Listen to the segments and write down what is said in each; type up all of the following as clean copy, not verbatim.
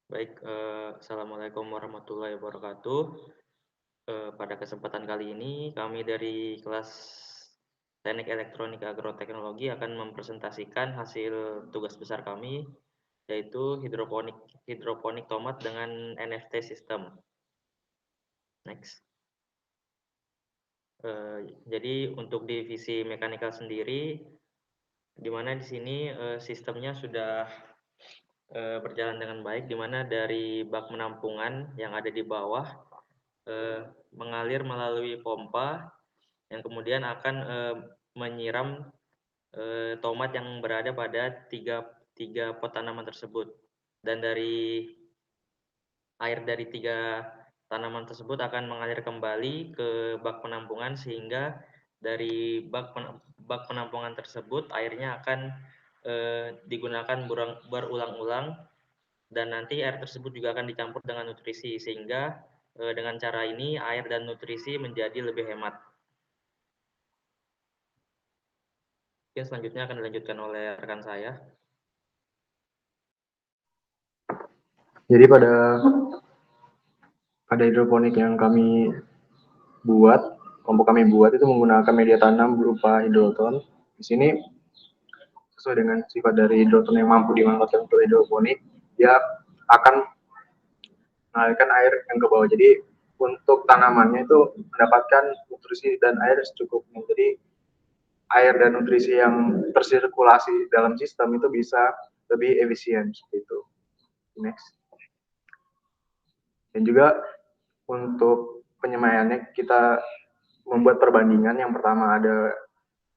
Baik, assalamualaikum warahmatullahi wabarakatuh. Pada kesempatan kali ini kami dari kelas Teknik Elektronik Agroteknologi akan mempresentasikan hasil tugas besar kami, yaitu hidroponik tomat dengan NFT sistem. Next. Jadi untuk divisi mekanikal sendiri, di mana di sini sistemnya sudah berjalan dengan baik, di mana dari bak penampungan yang ada di bawah mengalir melalui pompa yang kemudian akan menyiram tomat yang berada pada tiga pot tanaman tersebut. Dan air dari tiga tanaman tersebut akan mengalir kembali ke bak penampungan, sehingga dari bak penampungan tersebut airnya akan digunakan berulang-ulang, dan nanti air tersebut juga akan dicampur dengan nutrisi, sehingga dengan cara ini air dan nutrisi menjadi lebih hemat. Mungkin selanjutnya akan dilanjutkan oleh rekan saya. Jadi pada hidroponik yang kelompok kami buat itu menggunakan media tanam berupa hidroton. Di sini sesuai dengan sifat dari hidroton yang mampu dimanfaatkan untuk hidroponik, dia akan mengalirkan air yang ke bawah. Jadi untuk tanamannya itu mendapatkan nutrisi dan air secukupnya. Jadi air dan nutrisi yang tersirkulasi dalam sistem itu bisa lebih efisien seperti itu. Next. Dan juga untuk penyemaiannya kita membuat perbandingan. Yang pertama ada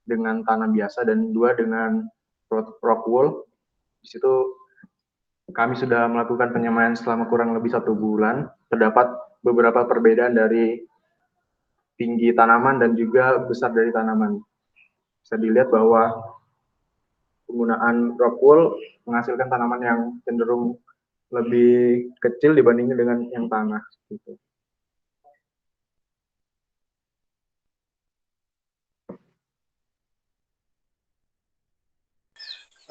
dengan tanah biasa dan dua dengan rock wool. Di situ kami sudah melakukan penyemaian selama kurang lebih 1 bulan. Terdapat beberapa perbedaan dari tinggi tanaman dan juga besar dari tanaman. Bisa dilihat bahwa penggunaan rock wool menghasilkan tanaman yang cenderung lebih kecil dibandingkan dengan yang tanah. Gitu.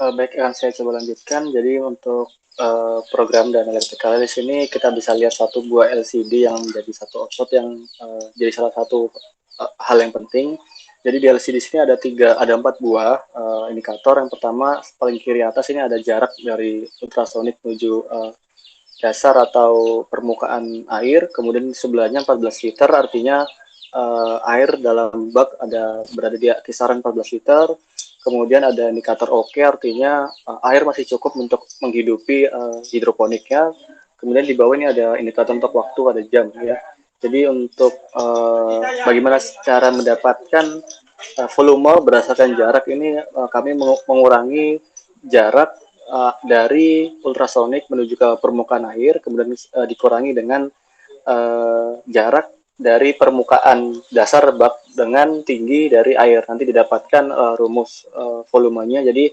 Baik, akan saya coba lanjutkan. Jadi untuk program dan elektrikal di sini kita bisa lihat satu buah LCD yang menjadi satu output yang jadi salah satu hal yang penting. Jadi di LCD sini ada 4 buah indikator. Yang pertama paling kiri atas ini ada jarak dari ultrasonik menuju dasar atau permukaan air. Kemudian sebelahnya 14 liter, artinya air dalam bak berada di kisaran 14 liter. Kemudian ada indikator OK, artinya air masih cukup untuk menghidupi hidroponiknya. Kemudian di bawah ini ada indikator untuk waktu, ada jam ya. Jadi untuk bagaimana cara mendapatkan volume berdasarkan jarak ini, kami mengurangi jarak dari ultrasonik menuju ke permukaan air, kemudian dikurangi dengan jarak dari permukaan dasar bak dengan tinggi dari air. Nanti didapatkan rumus volumenya. Jadi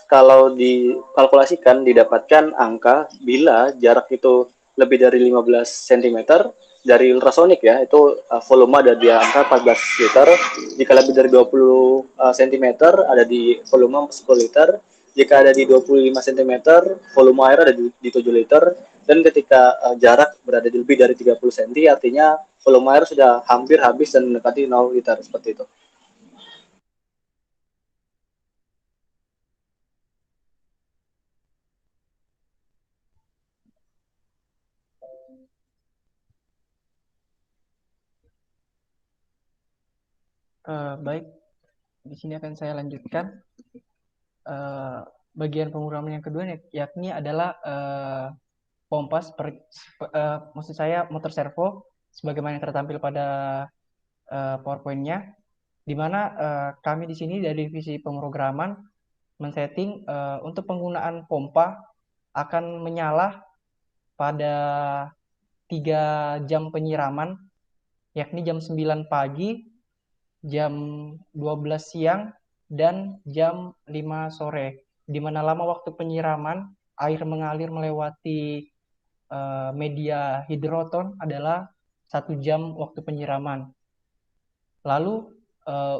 kalau dikalkulasikan didapatkan angka bila jarak itu lebih dari 15 cm dari ultrasonik ya, itu volume ada di angka 14 liter. Jika lebih dari 20 cm ada di volume 10 liter. Jika ada di 25 cm, volume air ada di 7 liter. Dan ketika jarak berada di lebih dari 30 cm, artinya volume air sudah hampir habis dan mendekati 0 liter, seperti itu. Baik, di sini akan saya lanjutkan. Bagian pemrograman yang kedua yakni adalah pompa, maksud saya motor servo, sebagaimana yang tertampil pada PowerPoint-nya, di mana kami di sini dari divisi pemrograman men-setting untuk penggunaan pompa akan menyala pada 3 jam penyiraman, yakni jam 9 pagi, jam 12 siang, dan jam 5 sore, di mana lama waktu penyiraman air mengalir melewati media hidroton adalah 1 jam waktu penyiraman. Lalu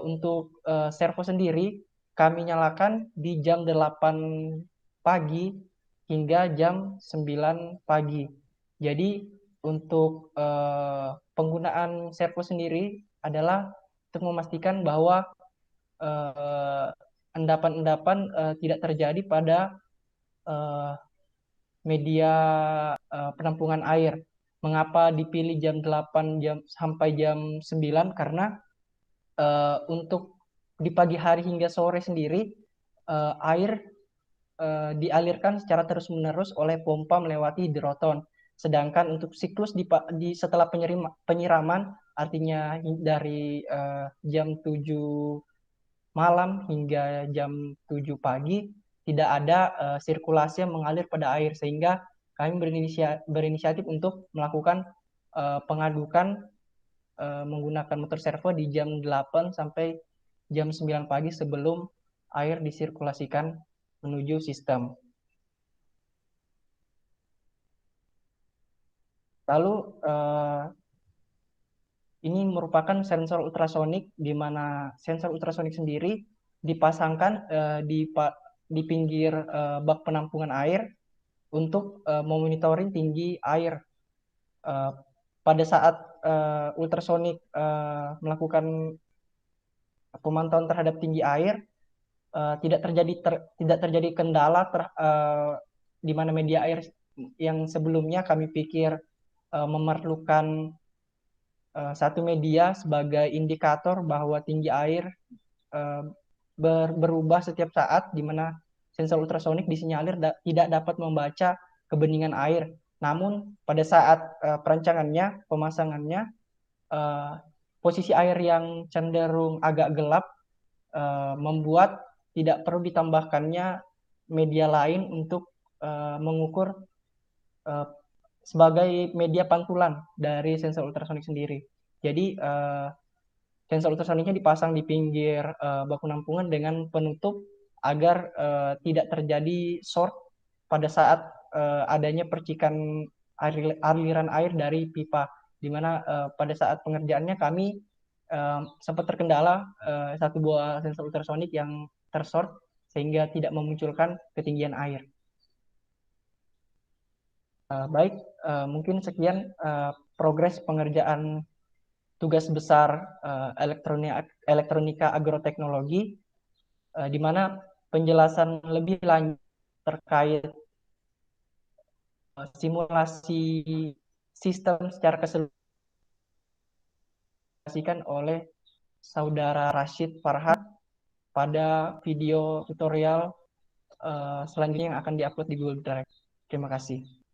untuk servo sendiri kami nyalakan di jam 8 pagi hingga jam 9 pagi. Jadi untuk penggunaan servo sendiri adalah untuk memastikan bahwa endapan-endapan tidak terjadi pada media penampungan air. Mengapa dipilih jam 8 sampai jam 9? Karena untuk di pagi hari hingga sore sendiri air dialirkan secara terus-menerus oleh pompa melewati hidroton. Sedangkan untuk siklus setelah penyiraman, artinya dari jam 7 malam hingga jam 7 pagi, tidak ada sirkulasi yang mengalir pada air, sehingga kami berinisiatif untuk melakukan pengadukan menggunakan motor servo di jam 8 sampai jam 9 pagi sebelum air disirkulasikan menuju sistem. Lalu ini merupakan sensor ultrasonik, di mana sensor ultrasonik sendiri dipasangkan di pinggir bak penampungan air untuk memonitoring tinggi air. Pada saat ultrasonik melakukan pemantauan terhadap tinggi air, tidak terjadi kendala di mana media air yang sebelumnya kami pikir memerlukan satu media sebagai indikator bahwa tinggi air berubah setiap saat, di mana sensor ultrasonik disinyalir tidak dapat membaca kebeningan air. Namun pada saat perancangannya, pemasangannya, posisi air yang cenderung agak gelap membuat tidak perlu ditambahkannya media lain untuk mengukur sebagai media pantulan dari sensor ultrasonik sendiri. Jadi sensor ultrasoniknya dipasang di pinggir bak penampungan dengan penutup agar tidak terjadi short pada saat adanya percikan aliran air dari pipa, di mana pada saat pengerjaannya kami sempat terkendala satu buah sensor ultrasonik yang tershort sehingga tidak memunculkan ketinggian air. Baik, mungkin sekian progres pengerjaan tugas besar elektronika agroteknologi, di mana penjelasan lebih lanjut terkait simulasi sistem secara keseluruhan oleh Saudara Rashid Farhan pada video tutorial selanjutnya yang akan diupload di Google Drive. Terima kasih.